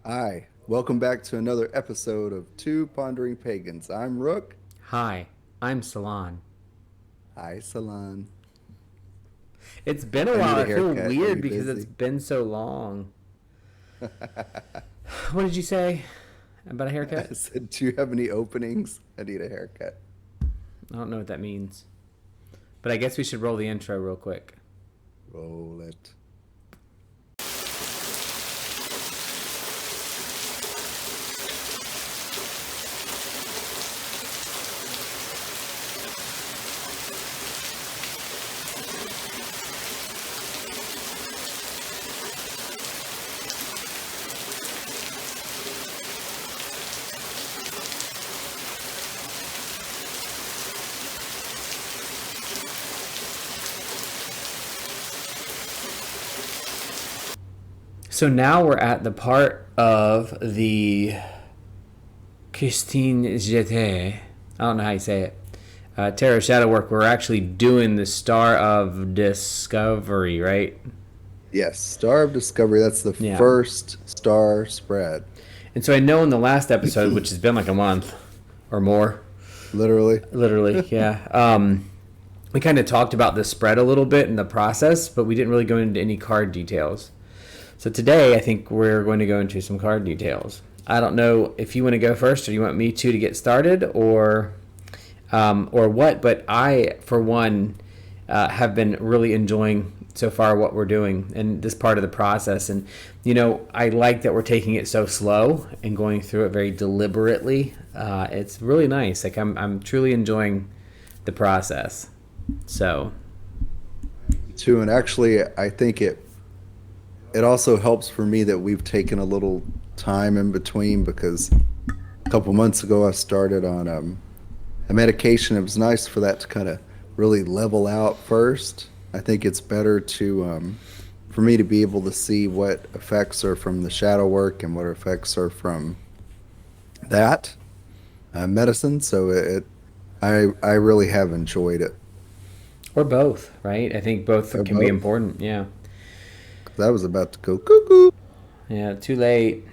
Hi, welcome back to another episode of Two Pondering Pagans. I'm Rook. Hi, I'm Salon. Hi, Salon. It's been a I while. need a I feel haircut. Are weird you because it's busy? been so long. What did you say about a I haircut? said, do you have any openings? I need a haircut. I don't know what that means. But I guess we should roll the intro real quick. Roll it. So now we're at the part of the Christine Jeté. I don't know how you say it. Tarot Shadow Work. We're actually doing the Star of Discovery, right? Yes, Star of Discovery. That's the Yeah. first star spread. And so I know in the last episode, which has been like a month or more, Literally. literally, yeah. We kind of talked about the spread a little bit in the process, but we didn't really go into any card details. So today, I think we're going to go into some card details. I don't know if you want to go first, or you want me to get started, or what. But I, for one, have been really enjoying so far what we're doing and this part of the process. And I like that we're taking it so slow and going through it very deliberately. It's really nice. Like I'm truly enjoying the process. So, Too, and actually, I think it also helps for me that we've taken a little time in between because a couple months ago I started on a medication. It was nice for that to kind of really level out first. I think it's better to for me to be able to see what effects are from the shadow work and what effects are from that medicine. So I really have enjoyed it. or both, right? I think both Or can be both. important. Yeah. 'Cause I was about to go cuckoo Yeah. Too late.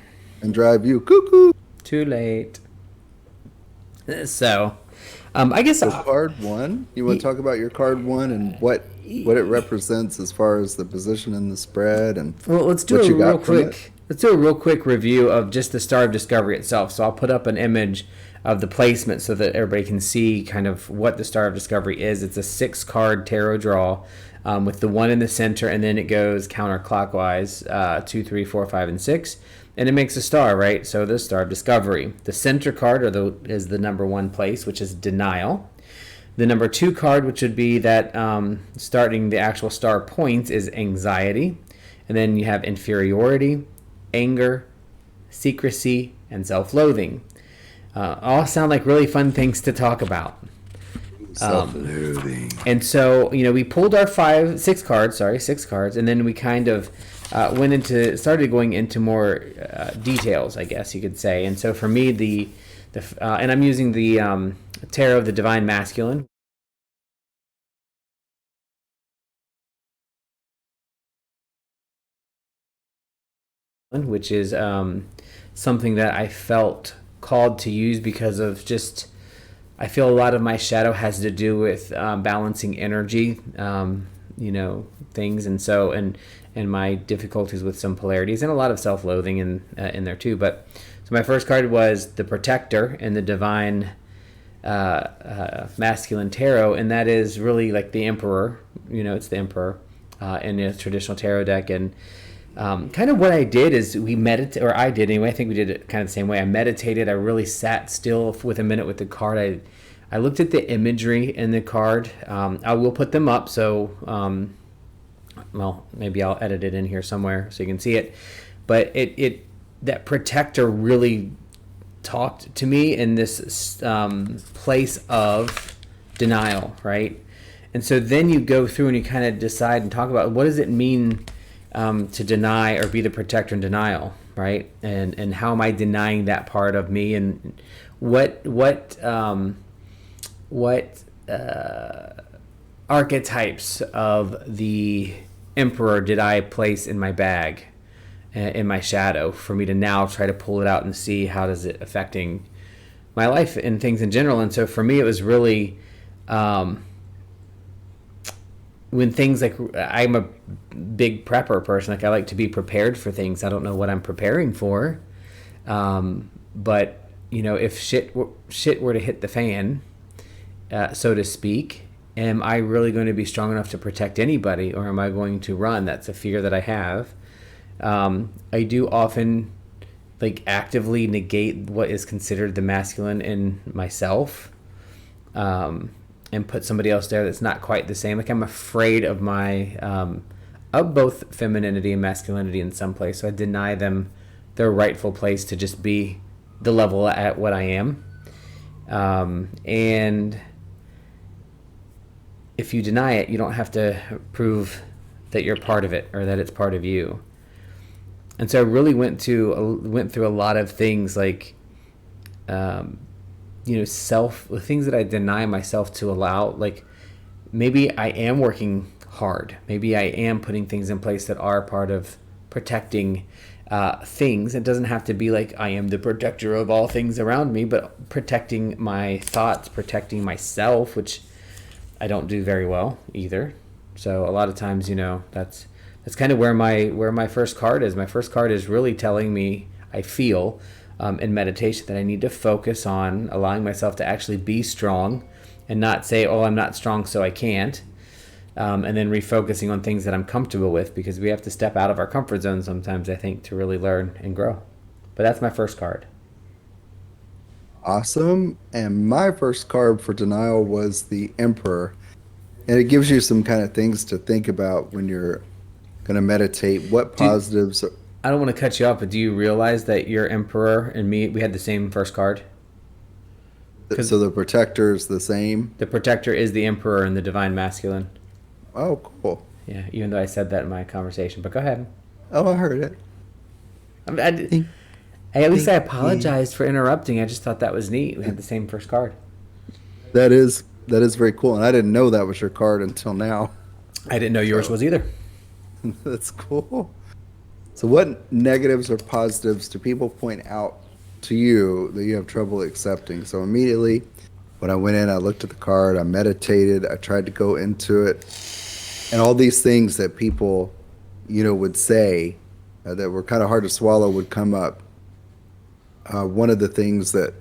and drive you cuckoo. Too late. So, I guess. So card one, you want to talk about your card one and what it represents as far as the position in the spread and Well, let's do what a you real got from it? quick. Let's do a real quick review of just the Star of Discovery itself. So I'll put up an image of the placement so that everybody can see kind of what the Star of Discovery is. It's a 6 card tarot draw with the one in the center, and then it goes counterclockwise 2, 3, 4, 5, and 6, and it makes a star, right? So the Star of Discovery. The center card is the number one place, which is denial. The number 2 card, which would be that starting the actual star points, is anxiety. And then you have inferiority, anger, secrecy, and self loathing. All sound like really fun things to talk about. Self-loathing. And so, we pulled our 6 cards, and then we kind of started going into more details, I guess you could say. And so for me, and I'm using the Tarot of the Divine Masculine, which is something that I felt called to use because of just I feel a lot of my shadow has to do with balancing energy, things, and my difficulties with some polarities and a lot of self-loathing in there too. But so my first card was the Protector in the Divine Masculine Tarot, and that is really like the Emperor. It's the Emperor in a traditional tarot deck. And kind of what I did is we meditate, or I did anyway. I think we did it kind of the same way. I meditated. I really sat still with a minute with the card. I looked at the imagery in the card. I will put them up. So, well, maybe I'll edit it in here somewhere so you can see it. But that Protector really talked to me in this place of denial, right? And so then you go through and you kind of decide and talk about what does it mean to deny or be the protector in denial, right? And how am I denying that part of me, and what archetypes of the emperor did I place in my bag? in my shadow, for me to now try to pull it out and see how does it affecting my life and things in general. And so for me, it was really when things like, I'm a big prepper person. Like, I like to be prepared for things. I don't know what I'm preparing for. But if shit were to hit the fan, so to speak, am I really going to be strong enough to protect anybody, or am I going to run? That's a fear that I have. I do often actively negate what is considered the masculine in myself, and put somebody else there that's not quite the same. Like, I'm afraid of my of both femininity and masculinity in some place, so I deny them their rightful place to just be the level at what I am. And if you deny it, you don't have to prove that you're part of it or that it's part of you. And so I really went through a lot of things, like the things that I deny myself to allow. Like, maybe I am working hard, maybe I am putting things in place that are part of protecting things. It doesn't have to be like I am the protector of all things around me, but protecting my thoughts, protecting myself, which I don't do very well either. So a lot of times, that's kind of where my first card is. My first card is really telling me, I feel in meditation, that I need to focus on allowing myself to actually be strong, and not say, oh, I'm not strong so I can't. And then refocusing on things that I'm comfortable with, because we have to step out of our comfort zone sometimes, I think, to really learn and grow. But that's my first card. Awesome. And my first card for denial was the Emperor. And it gives you some kind of things to think about when you're going to meditate. What positives? I don't want to cut you off, but do you realize that your Emperor and me, we had the same first card? So the Protector is the same? The Protector is the Emperor and the Divine Masculine. Oh, cool. Yeah, even though I said that in my conversation, but go ahead. Oh, I heard it. At least I apologized for interrupting. I just thought that was neat. We had the same first card. That is very cool. And I didn't know that was your card until now. I didn't know yours was either. That's cool. So what negatives or positives do people point out to you that you have trouble accepting? So immediately when I went in, I looked at the card, I meditated, I tried to go into it, and all these things that people, would say that were kind of hard to swallow would come up. One of the things that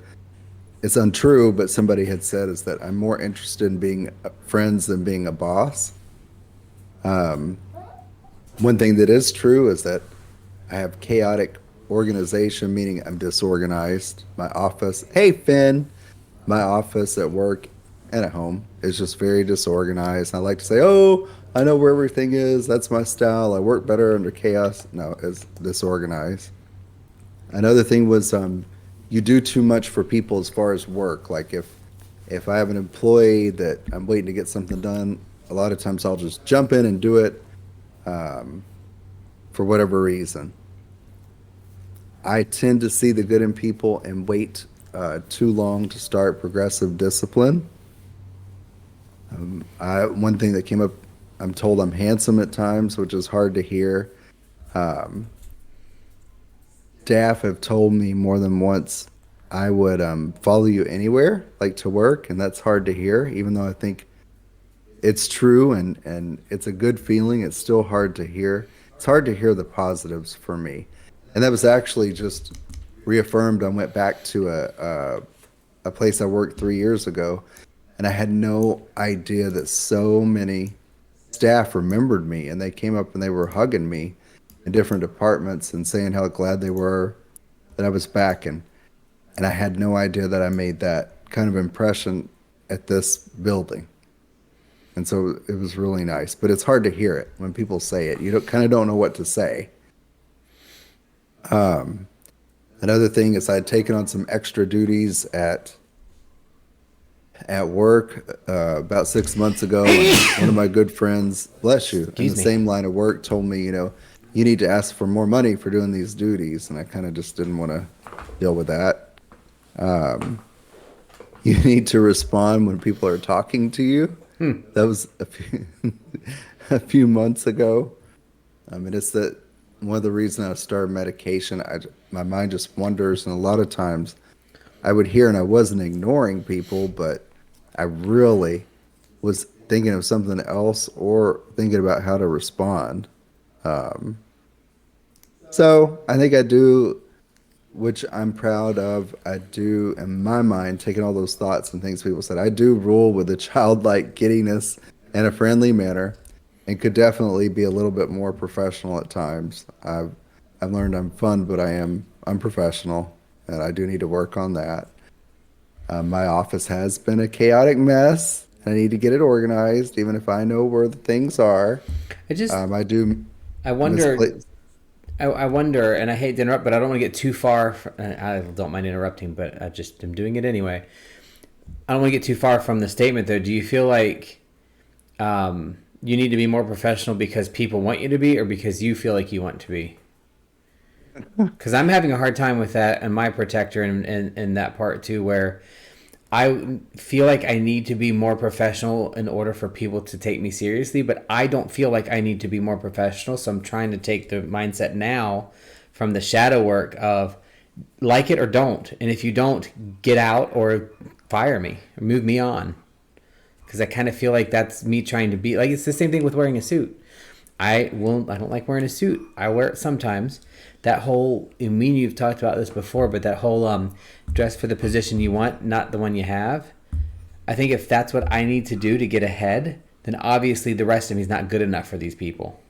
is untrue, but somebody had said, is that I'm more interested in being friends than being a boss. One thing that is true is that I have chaotic organization, meaning I'm disorganized. My office, hey Finn, my office at work and at home is just very disorganized. I like to say, oh, I know where everything is. That's my style. I work better under chaos. No, it's disorganized. Another thing was you do too much for people as far as work. Like if I have an employee that I'm waiting to get something done, a lot of times I'll just jump in and do it for whatever reason. I tend to see the good in people and wait too long to start progressive discipline. One thing that came up, I'm told I'm handsome at times, which is hard to hear. Staff have told me more than once I would follow you anywhere, like to work, and that's hard to hear, even though I think it's true and it's a good feeling. It's still hard to hear. It's hard to hear the positives for me. And that was actually just reaffirmed. I went back to a place I worked 3 years ago, and I had no idea that so many staff remembered me, and they came up and they were hugging me in different departments and saying how glad they were that I was back. And I had no idea that I made that kind of impression at this building. And so it was really nice, but it's hard to hear it when people say it. You kind of don't know what to say. Another thing is I had taken on some extra duties at work about 6 months ago. And one of my good friends, bless you, in the same line of work told me, you need to ask for more money for doing these duties. And I kind of just didn't want to deal with that. You need to respond when people are talking to you. That was a few months ago. It's that one of the reasons I started medication. My mind just wanders, and a lot of times I would hear, and I wasn't ignoring people, but I really was thinking of something else or thinking about how to respond. Um, so I think I do, which I'm proud of. I do, in my mind, taking all those thoughts and things people said, I do rule with a childlike giddiness and a friendly manner, and could definitely be a little bit more professional at times. I've learned I'm fun, but I am unprofessional, and I do need to work on that. My office has been a chaotic mess. I need to get it organized, even if I know where the things are. I just I do I wonder misplace. I wonder, and I hate to interrupt, but I don't want to get too far. I don't mind interrupting, but I just am doing it anyway. I don't want to get too far from the statement, though. Do you feel like you need to be more professional because people want you to be, or because you feel like you want to be? Because I'm having a hard time with that and my protector and that part too, where I feel like I need to be more professional in order for people to take me seriously, but I don't feel like I need to be more professional. So I'm trying to take the mindset now from the shadow work of like it or don't. And if you don't, get out or fire me or move me on. Because I kind of feel like that's me trying to be like, it's the same thing with wearing a suit. I don't like wearing a suit. I wear it sometimes. That whole, I mean, you've talked about this before, but that whole dress for the position you want, not the one you have. I think if that's what I need to do to get ahead, then obviously the rest of me is not good enough for these people.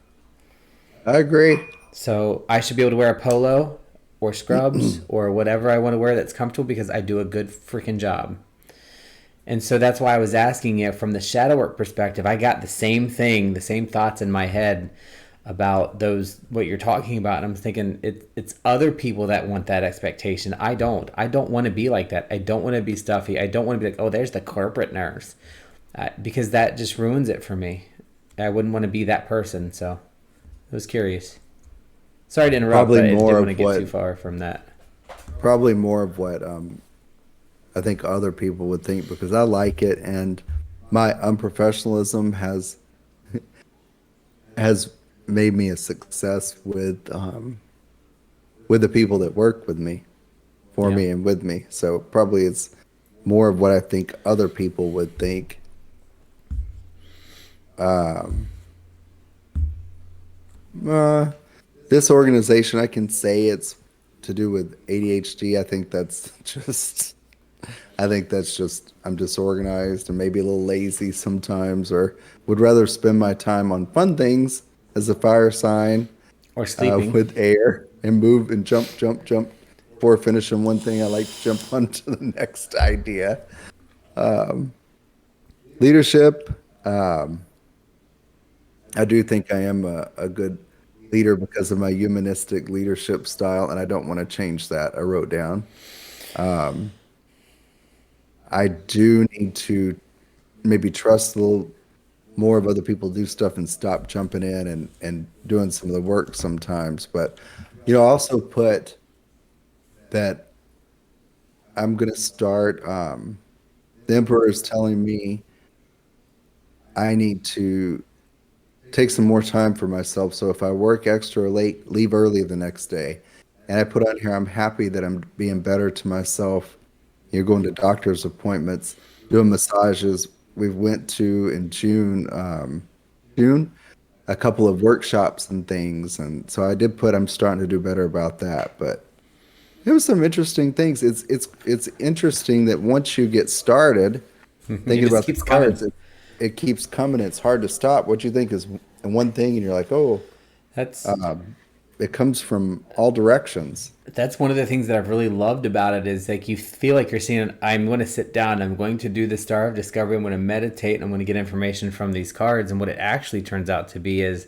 I agree. So I should be able to wear a polo or scrubs or whatever I want to wear that's comfortable because I do a good freaking job. And so that's why I was asking you from the shadow work perspective. I got the same thing, the same thoughts in my head about those what you're talking about. And I'm thinking it's other people that want that expectation. I don't. I don't want to be like that. I don't want to be stuffy. I don't want to be like, oh, there's the corporate nurse, because that just ruins it for me. I wouldn't want to be that person. So I was curious. Sorry to interrupt, Probably but I didn't more want to of get what, too far from that. probably more of what I think other people would think because I like it, and my unprofessionalism has made me a success with the people that work with me, for Yeah. me, and with me. So probably it's more of what I think other people would think. Um, uh, this organization, I can say it's to do with ADHD. I think that's just, I'm disorganized and maybe a little lazy sometimes, or would rather spend my time on fun things as a fire sign Or sleeping. with air and move and jump, jump, jump. Before finishing one thing, I like to jump on to the next idea. Leadership. Um, I do think I am a good leader because of my humanistic leadership style, and I don't want to change that. I wrote down. Um, I do need to maybe trust a little more of other people do stuff and stop jumping in and doing some of the work sometimes. But, I also put that I'm going to start, the emperor is telling me I need to take some more time for myself. So if I work extra or late, leave early the next day. And I put on here, I'm happy that I'm being better to myself. You're going to doctor's appointments, doing massages. We went to in June, a couple of workshops and things. And so I did put, I'm starting to do better about that. But it was some interesting things. It's interesting that once you get started It thinking just about the keeps coming. cards, it keeps coming. It's hard to stop. What you think is one thing, and you're like, oh, That's um, it comes from all directions. that's one of the things that I've really loved about it is like you feel like you're seeing. I'm going to sit down. I'm going to do the Star of Discovery. I'm going to meditate. And I'm going to get information from these cards. And what it actually turns out to be is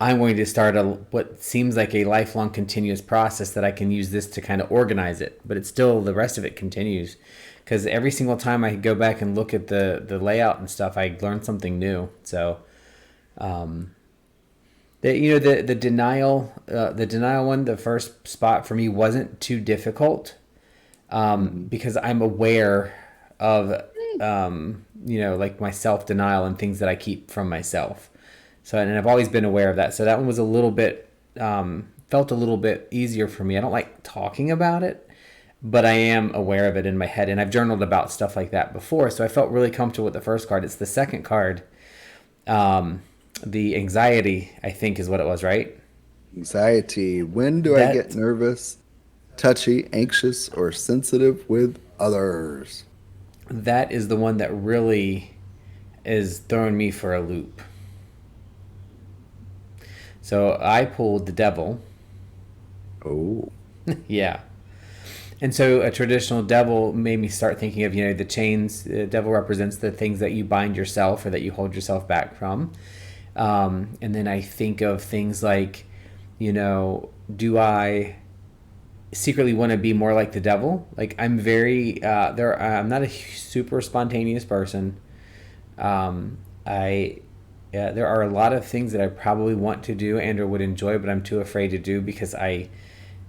I'm going to start what seems like a lifelong continuous process that I can use this to kind of organize it. But it's still the rest of it continues because every single time I go back and look at the layout and stuff, I learn something new. So. Um, the denial one, the first spot for me wasn't too difficult Mhm. because I'm aware of like my self denial and things that I keep from myself. So and I've always been aware of that. So that one was a little bit. felt a little bit easier for me. I don't like talking about it, but I am aware of it in my head, and I've journaled about stuff like that before, so I felt really comfortable with the first card. It's the second card, um, the anxiety, I think is what it was, right? Anxiety. When do I get That nervous, touchy, anxious, or sensitive with others? that is the one that really is throwing me for a loop. So I pulled the devil. Oh, Yeah. And so a traditional devil made me start thinking of, the chains. The devil represents the things that you bind yourself or that you hold yourself back from. And then I think of things like, do I secretly want to be more like the devil? Like I'm I'm not a super spontaneous person. I Yeah, there are a lot of things that I probably want to do and or would enjoy, but I'm too afraid to do because I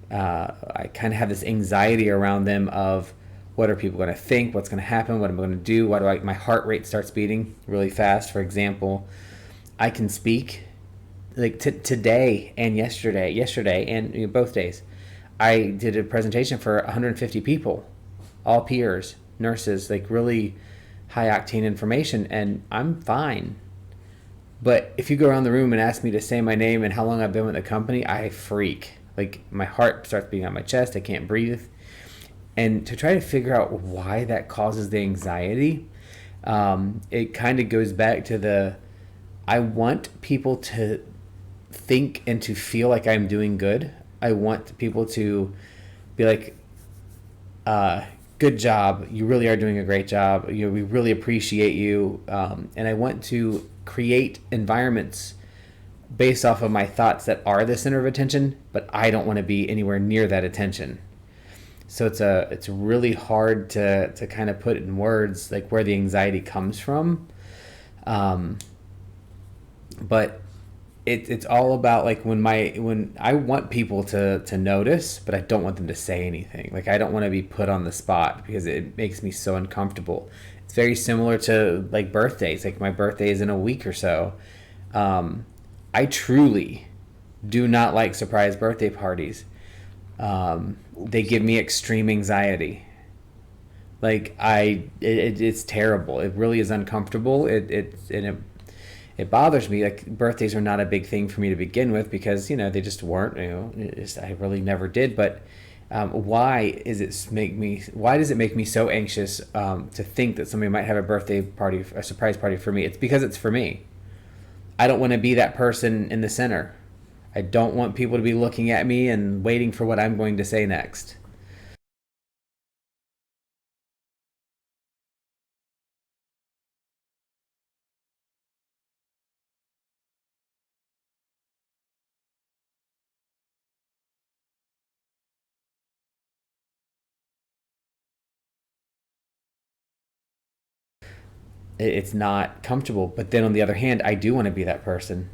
kind of have this anxiety around them of what are people going to think, what's going to happen, what am I going to do, my heart rate starts beating really fast. For example, I can speak like today and yesterday and both days. I did a presentation for 150 people, all peers, nurses, like really high octane information, and I'm fine. But if you go around the room and ask me to say my name and how long I've been with the company, I freak. Like my heart starts beating on my chest. I can't breathe. And to try to figure out why that causes the anxiety, it kind of goes back to I want people to think and to feel like I'm doing good. I want people to be like, good job. You really are doing a great job. We really appreciate you. And I want to create environments based off of my thoughts that are the center of attention, but I don't want to be anywhere near that attention. So it's really hard to kind of put in words like where the anxiety comes from. Um, but it's all about like when I want people to notice, but I don't want them to say anything. Like I don't want to be put on the spot because it makes me so uncomfortable. It's very similar to like birthdays. Like my birthday is in a week or so. I truly do not like surprise birthday parties. They give me extreme anxiety. Like it's terrible. It really is uncomfortable. It bothers me. Like birthdays are not a big thing for me to begin with because they just weren't. I really never did. But why does it make me so anxious to think that somebody might have a birthday party, a surprise party for me? It's because it's for me. I don't want to be that person in the center. I don't want people to be looking at me and waiting for what I'm going to say next. It's not comfortable. But then on the other hand, I do want to be that person.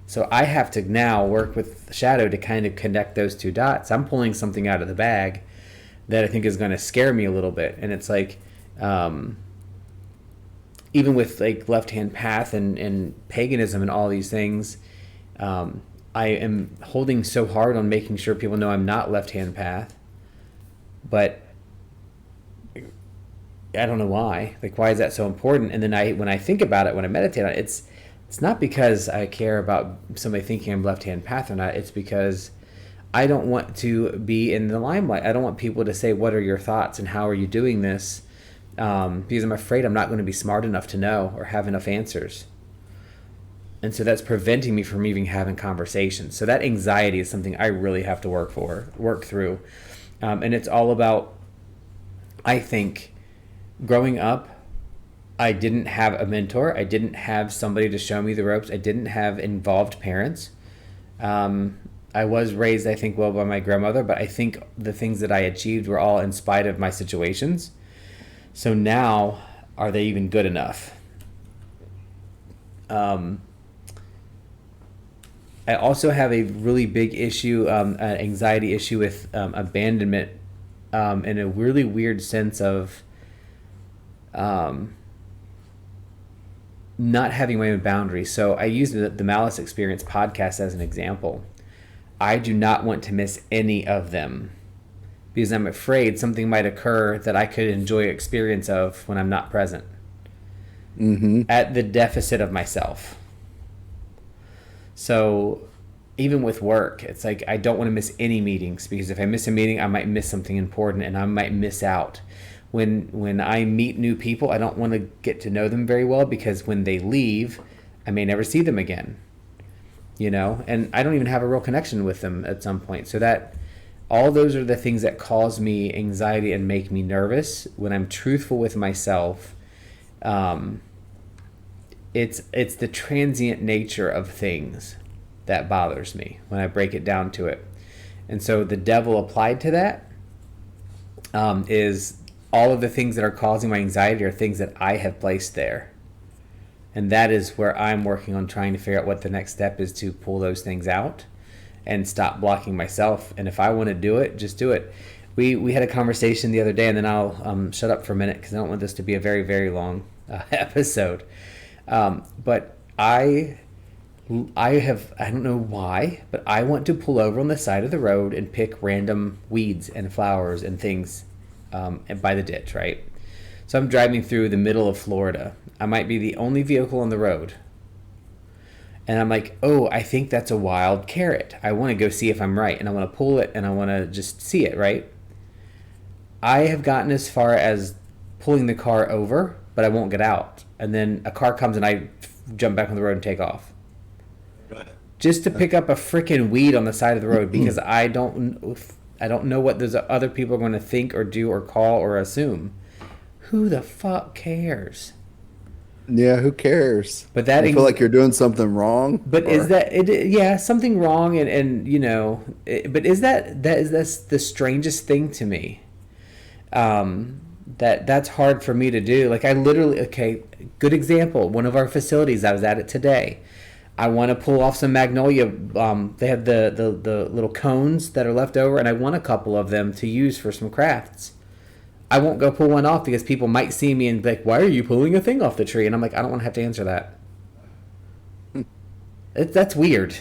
So I have to now work with Shadow to kind of connect those two dots. I'm pulling something out of the bag that I think is going to scare me a little bit. And it's like, um, even with like left hand path and paganism and all these things, I am holding so hard on making sure people know I'm not left hand path. But I don't know why. Like, why is that so important? And then when I think about it, when I meditate on it, it's not because I care about somebody thinking I'm left hand path or not. It's because I don't want to be in the limelight. I don't want people to say, "What are your thoughts and how are you doing this?" Because I'm afraid I'm not going to be smart enough to know or have enough answers. And so that's preventing me from even having conversations. So that anxiety is something I really have to work through, and it's all about, I think, growing up. I didn't have a mentor. I didn't have somebody to show me the ropes. I didn't have involved parents. I was raised, I think, well by my grandmother, but I think the things that I achieved were all in spite of my situations. So now, are they even good enough? Um, I also have a really big issue, an anxiety issue with abandonment, in a really weird sense of um, not having my own boundaries. So I use the Malice Experience podcast as an example. I do not want to miss any of them because I'm afraid something might occur that I could enjoy experience of when I'm not present Mm-hmm. at the deficit of myself. So even with work, it's like I don't want to miss any meetings because if I miss a meeting, I might miss something important and I might miss out. When I meet new people, I don't want to get to know them very well because when they leave, I may never see them again. And I don't even have a real connection with them at some point. So that all those are the things that cause me anxiety and make me nervous when I'm truthful with myself. It's the transient nature of things that bothers me when I break it down to it. And so the devil applied to that is all of the things that are causing my anxiety are things that I have placed there. And that is where I'm working on trying to figure out what the next step is to pull those things out and stop blocking myself. And if I want to do it, just do it. We had a conversation the other day, and then I'll shut up for a minute because I don't want this to be a very, very long episode. But I don't know why, but I want to pull over on the side of the road and pick random weeds and flowers and things by the ditch, right? So I'm driving through the middle of Florida. I might be the only vehicle on the road. And I'm like, oh, I think that's a wild carrot. I want to go see if I'm right. And I want to pull it and I want to just see it, right? I have gotten as far as pulling the car over, but I won't get out. And then a car comes and I jump back on the road and take off. Just to pick up a freaking weed on the side of the road because I don't know what those other people are going to think or do or call or assume. Who the fuck cares? Yeah, who cares? But that you feel like you're doing something wrong. But is that it? Yeah, something wrong, and but is that's the strangest thing to me. That's hard for me to do. Like I literally, okay, good example. One of our facilities, I was at it today. I want to pull off some magnolia. They have the little cones that are left over, and I want a couple of them to use for some crafts. I won't go pull one off because people might see me and be like, why are you pulling a thing off the tree? And I'm like, I don't want to have to answer that. That's weird.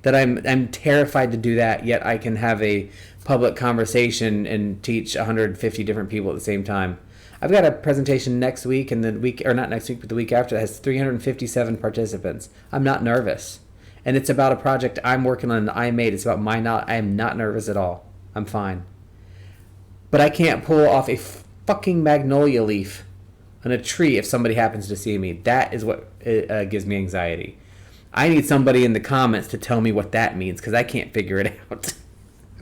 That I'm terrified to do that, yet I can have a public conversation and teach 150 different people at the same time. I've got a presentation next week, and not next week, but the week after, that has 357 participants. I'm not nervous. And it's about a project I'm working on and I made. It's about I am not nervous at all. I'm fine. But I can't pull off a fucking magnolia leaf on a tree if somebody happens to see me. That is what gives me anxiety. I need somebody in the comments to tell me what that means because I can't figure it out.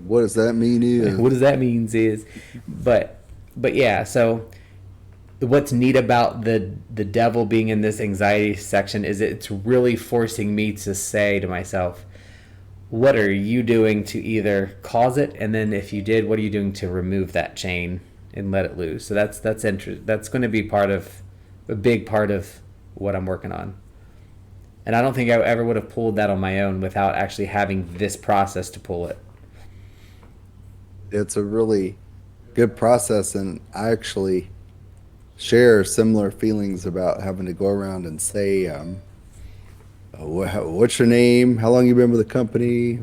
What does that mean is? What does that mean is? But yeah, so what's neat about the devil being in this anxiety section is it's really forcing me to say to myself, what are you doing to either cause it, and then if you did, what are you doing to remove that chain and let it loose? So that's going to be a big part of what I'm working on. And I don't think I ever would have pulled that on my own without actually having this process to pull it. It's a really good process, and I actually share similar feelings about having to go around and say, what's your name? How long you been with the company?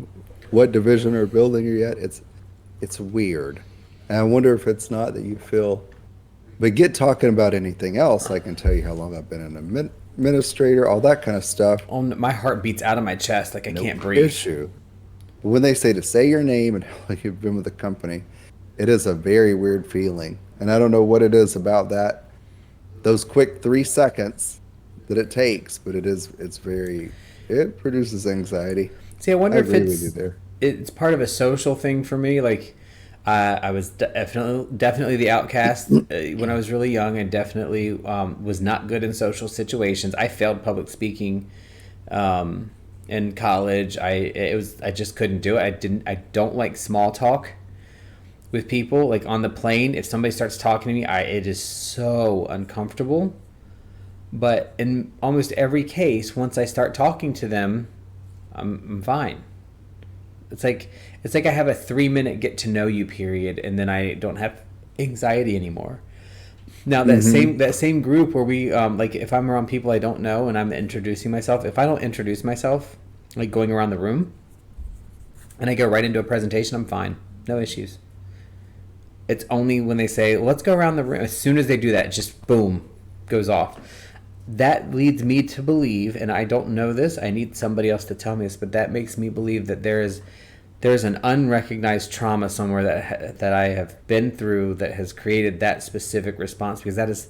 What division or building are you at? It's weird. And I wonder if it's not that you feel, but get talking about anything else. I can tell you how long I've been an administrator, all that kind of stuff. My heart beats out of my chest like I No can't breathe. Issue. When they say to say your name and how long you've been with the company, it is a very weird feeling. And I don't know what it is about that, those quick 3 seconds that it takes, but it produces anxiety. See, I wonder if agree with you there. it's part of a social thing for me. Like, I was definitely the outcast when I was really young, and definitely was not good in social situations. I failed public speaking in college. I just couldn't do it. I don't like small talk with people. Like on the plane, if somebody starts talking to me, it is so uncomfortable. But in almost every case, once I start talking to them, I'm fine. It's like I have a 3-minute get to know you period, and then I don't have anxiety anymore. Now that same group where we like if I'm around people I don't know and I'm introducing myself, if I don't introduce myself, like going around the room, and I go right into a presentation, I'm fine. No issues. It's only when they say, let's go around the room. As soon as they do that, just boom, goes off. That leads me to believe, and I don't know this, I need somebody else to tell me this, but that makes me believe that there's an unrecognized trauma somewhere that I have been through that has created that specific response, because that is,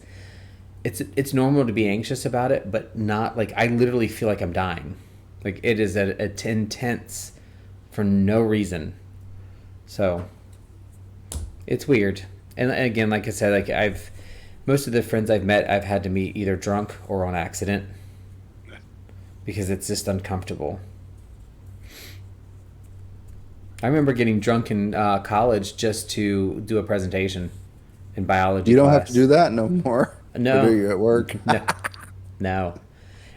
it's normal to be anxious about it, but not like, I literally feel like I'm dying. Like it is intense for no reason. So it's weird. And again, like I said, like most of the friends I've met, I've had to meet either drunk or on accident because it's just uncomfortable. I remember getting drunk in college just to do a presentation in biology You don't have to class. do that no more. Or do No, you at work? no, no.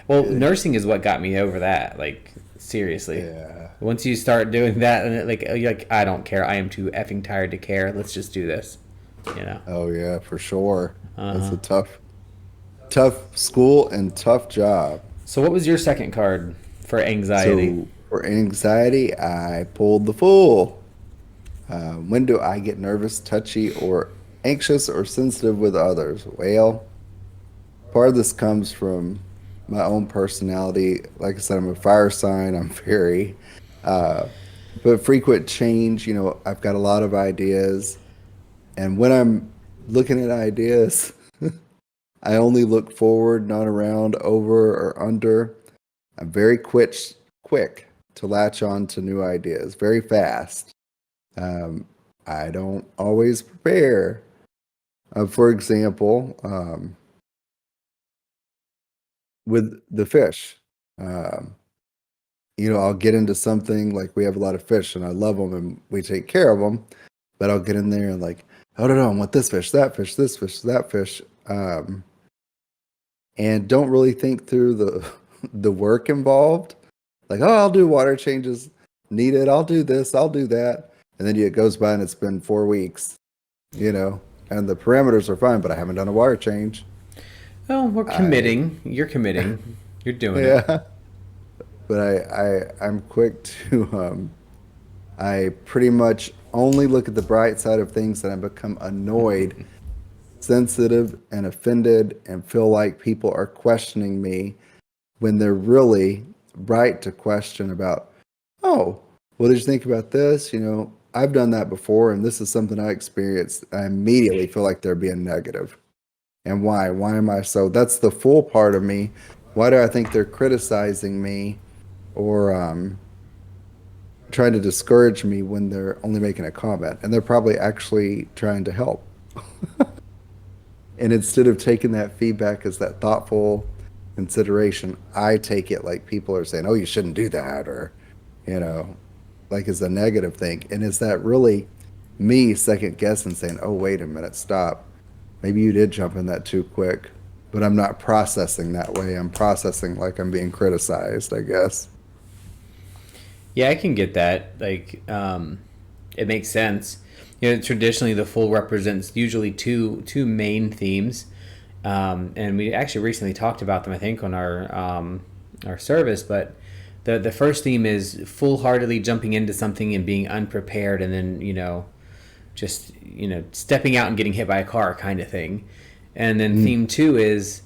Well, nursing is what got me over that. Like seriously, Yeah. once you start doing that, and you're like, I don't care. I am too effing tired to care. Let's just do this. You know. Oh yeah, for sure. That's Uh-huh. a tough school and tough job. So, what was your second card for anxiety? So for anxiety, I pulled the fool. When do I get nervous, touchy, or anxious or sensitive with others? Well, part of this comes from my own personality. Like I said, I'm a fire sign. I'm very, uh, but frequent change. I've got a lot of ideas, and when I'm looking at ideas, I only look forward, not around, over, or under. I'm very quick to latch on to new ideas, very fast. Um, I don't always prepare. For example, with the fish, um, I'll get into something like we have a lot of fish and I love them and we take care of them, but I'll get in there and like, oh no, I want this fish, that fish, this fish, that fish, and don't really think through the the work involved. Like, oh, I'll do water changes needed. I'll do this. I'll do that. And then it goes by and it's been 4 weeks, and the parameters are fine, but I haven't done a water change. Oh, we're I, committing. You're committing. You're doing it. yeah, but I'm quick to, I pretty much only look at the bright side of things and I become annoyed, sensitive, and offended and feel like people are questioning me when they're really right to question about, oh, what did you think about this? I've done that before and this is something I experienced. I immediately feel like they're being negative. And why? Why am I so? That's the full part of me. Why do I think they're criticizing me or trying to discourage me when they're only making a comment? And they're probably actually trying to help. And instead of taking that feedback as that thoughtful consideration, I take it like people are saying, oh, you shouldn't do that, or, you know, like as a negative thing. And is that really me second guessing, saying, oh, wait a minute, stop. Maybe you did jump in that too quick, but I'm not processing that way. I'm processing like I'm being criticized, I guess. Yeah, I can get that. It makes sense. Traditionally the fool represents usually two main themes, and we actually recently talked about them, I think, on our service. But the first theme is full-heartedly jumping into something and being unprepared, and then just stepping out and getting hit by a car kind of thing. And then Mm. theme two is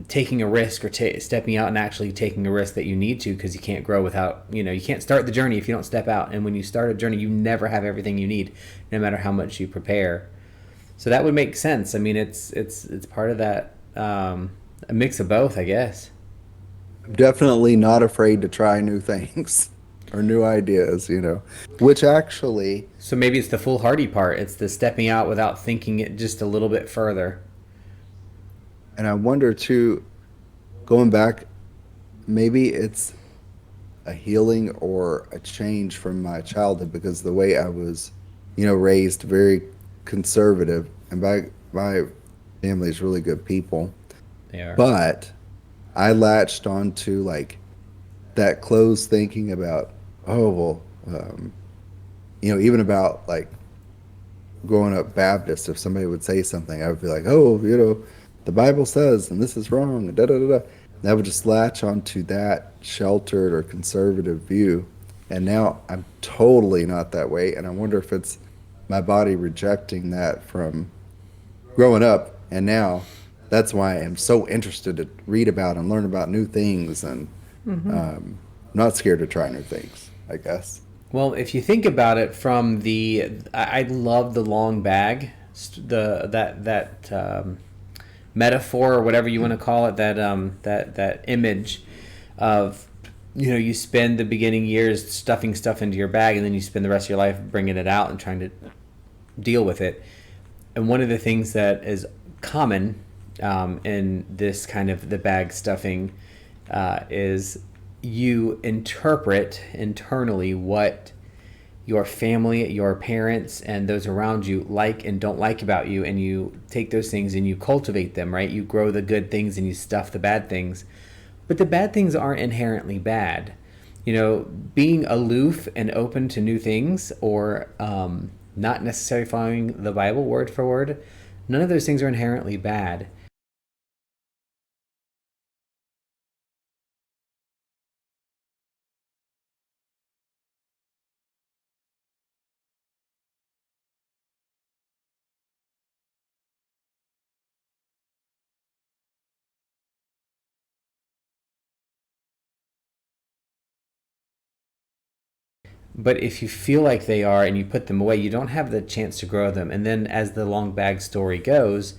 taking a risk, or stepping out and actually taking a risk that you need to, because you can't grow without, you can't start the journey if you don't step out. And when you start a journey, you never have everything you need, no matter how much you prepare. So that would make sense. I mean, it's part of that, a mix of both, I guess. I'm definitely not afraid to try new things or new ideas, which actually, So maybe it's the foolhardy part. It's the stepping out without thinking it just a little bit further. and I wonder too, going back, maybe it's a healing or a change from my childhood because the way I was, raised very conservative, and my family is really good people, They are. but I latched onto like that closed thinking about, oh well, even about like growing up Baptist, if somebody would say something, I would be like, oh, the Bible says, and this is wrong, and da da da da. And I would just latch onto that sheltered or conservative view, And now I'm totally not that way. And I wonder if it's my body rejecting that from growing up. And now that's why I'm so interested to read about and learn about new things. And not scared to try new things, I guess. Well, if you think about it from I love the long bag, that metaphor or whatever you want to call it, that image of, you spend the beginning years stuffing stuff into your bag, and then you spend the rest of your life bringing it out and trying to deal with it. And one of the things that is common in this kind of the bag stuffing is you interpret internally what your family, your parents, and those around you like and don't like about you, and you take those things and you cultivate them, right? You grow the good things and you stuff the bad things. But the bad things aren't inherently bad. Being aloof and open to new things, or not necessarily following the Bible word for word, none of those things are inherently bad. But if you feel like they are and you put them away, you don't have the chance to grow them. And then, as the long bag story goes,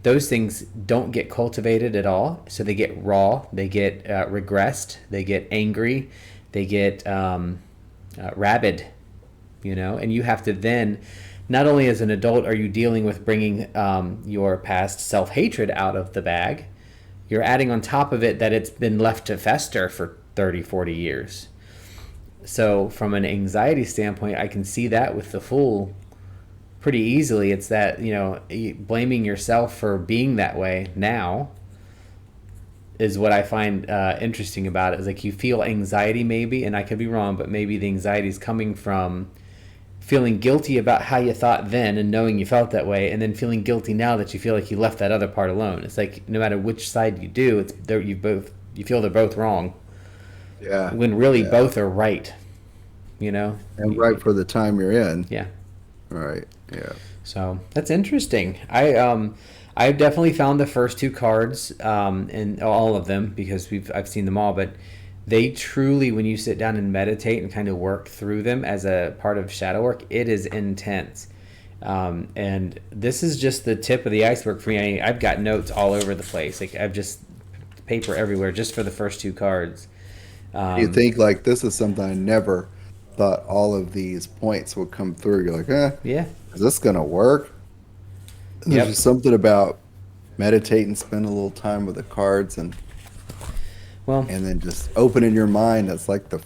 those things don't get cultivated at all. So they get raw, they get regressed, they get angry, they get rabid, and you have to then, not only as an adult are you dealing with bringing your past self-hatred out of the bag, you're adding on top of it that it's been left to fester for 30, 40 years. So from an anxiety standpoint, I can see that with the Fool pretty easily. It's that, blaming yourself for being that way now is what I find interesting about it. Is like you feel anxiety maybe, and I could be wrong, but maybe the anxiety is coming from feeling guilty about how you thought then and knowing you felt that way, and then feeling guilty now that you feel like you left that other part alone. It's like no matter which side you do, it's there, you feel they're both wrong Yeah. when really Yeah. both are right. You know, And right for the time you're in. yeah. Right. Yeah. So that's interesting. I've definitely found the first two cards, and all of them because I've seen them all, but they truly, when you sit down and meditate and kind of work through them as a part of shadow work, it is intense. And this is just the tip of the iceberg for me. I've got notes all over the place. Like I've just paper everywhere just for the first two cards. You Um, think like this is something I never thought all of these points would come through. You're like, yeah. is this gonna work? And there's Yep. just something about meditating, spend a little time with the cards, Well, and then just opening your mind. It's like the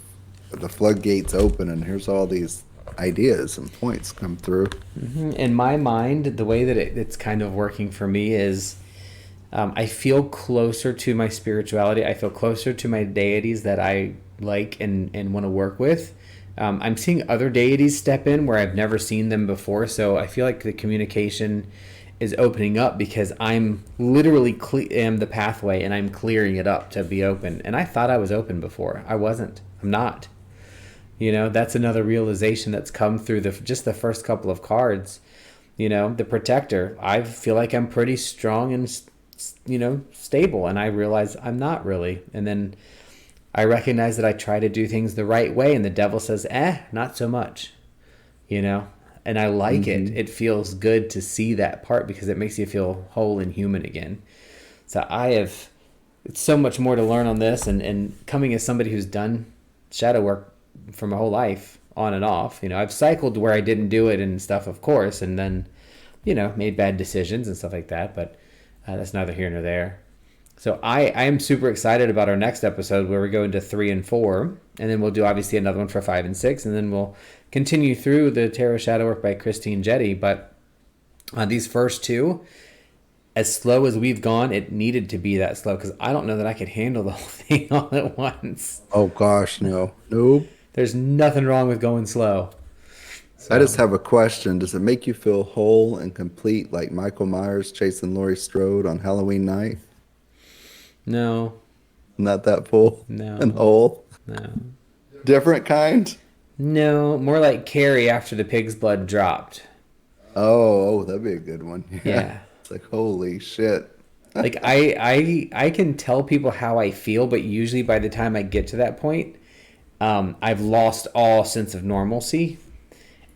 floodgates open, and here's all these ideas and points come through. in my mind, the way that it's kind of working for me is I feel closer to my spirituality. I feel closer to my deities that I like and want to work with. I'm seeing other deities step in where I've never seen them before. So I feel like the communication is opening up because I'm literally am the pathway and I'm clearing it up to be open. And I thought I was open before. I wasn't. I'm not. That's another realization that's come through just the first couple of cards. The protector. I feel like I'm pretty strong and stable, and I realize I'm not really. And then I recognize that I try to do things the right way, and the devil says, not so much. And I like it. Hmm. It feels good to see that part because it makes you feel whole and human again. So it's so much more to learn on this, and coming as somebody who's done shadow work for my whole life on and off. I've cycled where I didn't do it and stuff, of course, and then made bad decisions and stuff like that, but that's neither here nor there. So I am super excited about our next episode where we go into 3 and 4, and then we'll do obviously another one for 5 and 6, and then we'll continue through the Tarot Shadow Work by Christine Jetty. But these first two, as slow as we've gone, it needed to be that slow because I don't know that I could handle the whole thing all at once. Oh gosh, no, nope. There's nothing wrong with going slow. I just So have a question. Does it make you feel whole and complete like Michael Myers chasing Laurie Strode on Halloween night? no, Not that full and no, whole. no. Different kind? No, more like Carrie after the pig's blood dropped. Oh, that'd be a good one. Yeah. Yeah. It's like, holy shit. Like I can tell people how I feel, but usually by the time I get to that point, I've lost all sense of normalcy.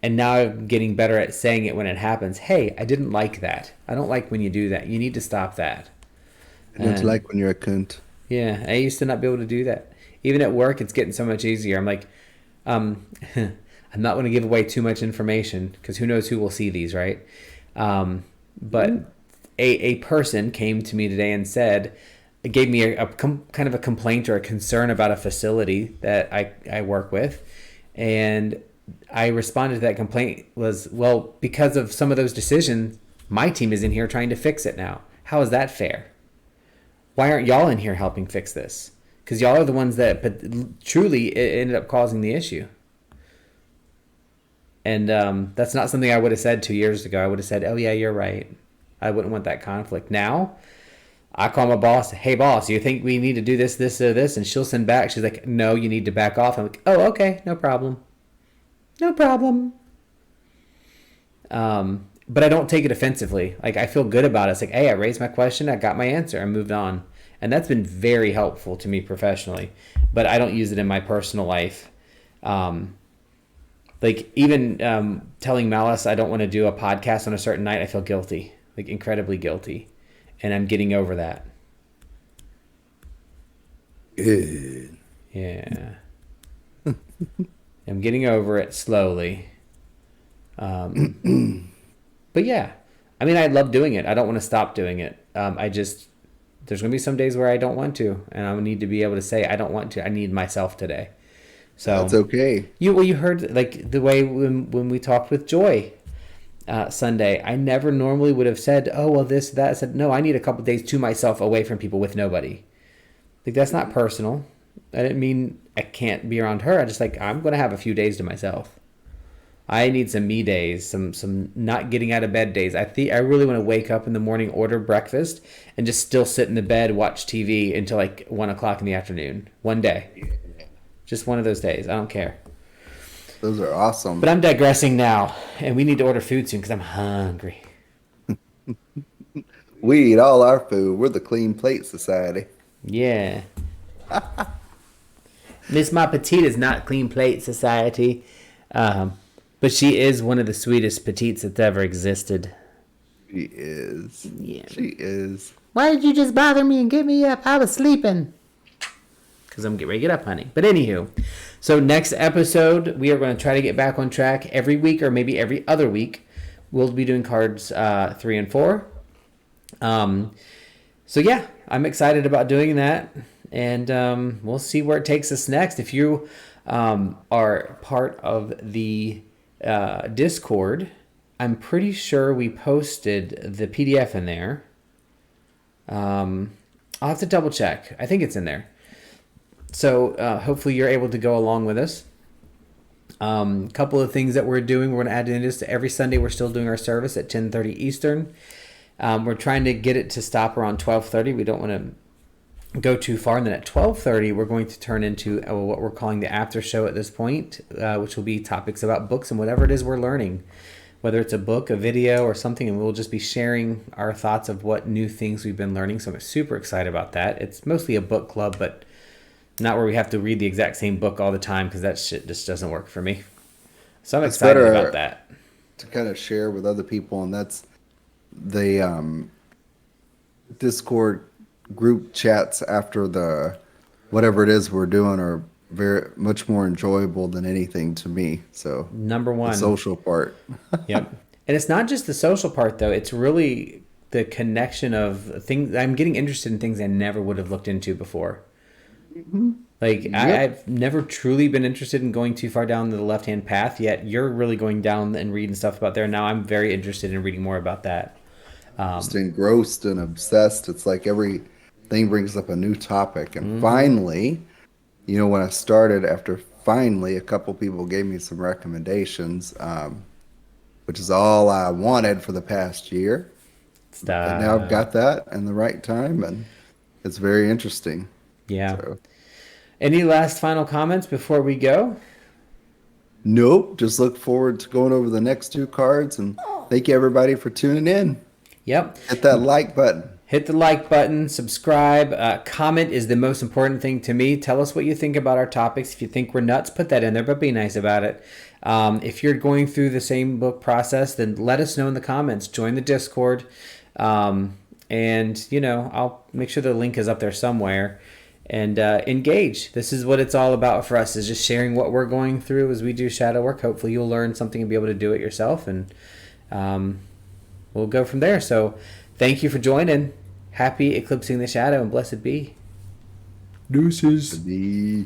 And now I'm getting better at saying it when it happens. Hey, I didn't like that. I don't like when you do that. You need to stop that. I don't And like when you're a cunt. yeah, I used to not be able to do that. Even at work, it's getting so much easier. I'm like, um, I'm not going to give away too much information because who knows who will see these, right? But a person came to me today and said, gave me kind of a complaint or a concern about a facility that I work with. And I responded to that complaint was, well, because of some of those decisions, my team is in here trying to fix it now. How is that fair? Why aren't y'all in here helping fix this? Because y'all are the ones that truly it ended up causing the issue. And that's not something I would have said 2 years ago. I would have said, oh, yeah, you're right. I wouldn't want that conflict. Now, I call my boss, hey, boss, you think we need to do this, this, or this? And she'll send back. She's like, no, you need to back off. I'm like, oh, okay, no problem. No problem. But I don't take it offensively. Like, I feel good about it. It's like, hey, I raised my question. I got my answer. I moved on. And that's been very helpful to me professionally. But I don't use it in my personal life. Like, even telling Malice I don't want to do a podcast on a certain night, I feel guilty. Like, incredibly guilty. And I'm getting over that. Good. Yeah. I'm getting over it slowly. But yeah, I mean, I love doing it. I don't want to stop doing it. There's going to be some days where I don't want to, and I need to be able to say, I don't want to. I need myself today. So That's okay. you heard like the way when we talked with Joy Sunday, I never normally would have said, oh, well, this, that. I said, no, I need a couple days to myself away from people with nobody. Like, that's not personal. I didn't mean I can't be around her. I just like, I'm going to have a few days to myself. I need some me days, some not getting out of bed days. I really want to wake up in the morning, order breakfast, and just still sit in the bed, watch TV until like 1 o'clock in the afternoon. One day. Just one of those days. I don't care. Those are awesome. But I'm digressing now, and we need to order food soon because I'm hungry. We eat all our food. We're the Clean Plate Society. Yeah. Miss My Petite is not Clean Plate Society, but she is one of the sweetest petites that's ever existed. She is. Yeah. She is. Why did you just bother me and get me up? I was sleeping. Because I'm getting ready to get up, honey. But anywho, so next episode, we are going to try to get back on track every week or maybe every other week. We'll be doing cards 3 and 4. So yeah, I'm excited about doing that. And we'll see where it takes us next. If you are part of the Discord, I'm pretty sure we posted the PDF in there. I'll have to double check. I think it's in there. So hopefully you're able to go along with us. Couple of things that we're doing. We're going to add in this to every Sunday. We're still doing our service at 10:30 Eastern. We're trying to get it to stop around 12:30. We don't want to go too far. And then at 12:30, we're going to turn into what we're calling the after show at this point, which will be topics about books and whatever it is we're learning, whether it's a book, a video, or something. And we'll just be sharing our thoughts of what new things we've been learning. So I'm super excited about that. It's mostly a book club, but not where we have to read the exact same book all the time because that shit just doesn't work for me. So I'm excited about that. To kind of share with other people, and that's the Discord group chats after the whatever it is we're doing are very much more enjoyable than anything to me. So Number one. the social part. Yep. And it's not just the social part though. It's really the connection of things. I'm getting interested in things I never would have looked into before. Like Yep. I've never truly been interested in going too far down the left-hand path, yet you're really going down and reading stuff about there. Now I'm very interested in reading more about that. Just engrossed and obsessed. It's like everything brings up a new topic. And finally, when I started, after finally a couple people gave me some recommendations, which is all I wanted for the past year. And now I've got that in the right time, and it's very interesting. Yeah. So, Any last final comments before we go? Nope. Just look forward to going over the next two cards, and thank you everybody for tuning in. Yep. Hit that like button. Hit the like button, subscribe, comment is the most important thing to me. Tell us what you think about our topics. If you think we're nuts, put that in there, but be nice about it. If you're going through the same book process, then let us know in the comments. Join the Discord. And, I'll make sure the link is up there somewhere. And engage. This is what it's all about for us, is just sharing what we're going through as we do shadow work. Hopefully you'll learn something and be able to do it yourself. And we'll go from there. So thank you for joining. Happy eclipsing the shadow, and blessed be. Deuces. The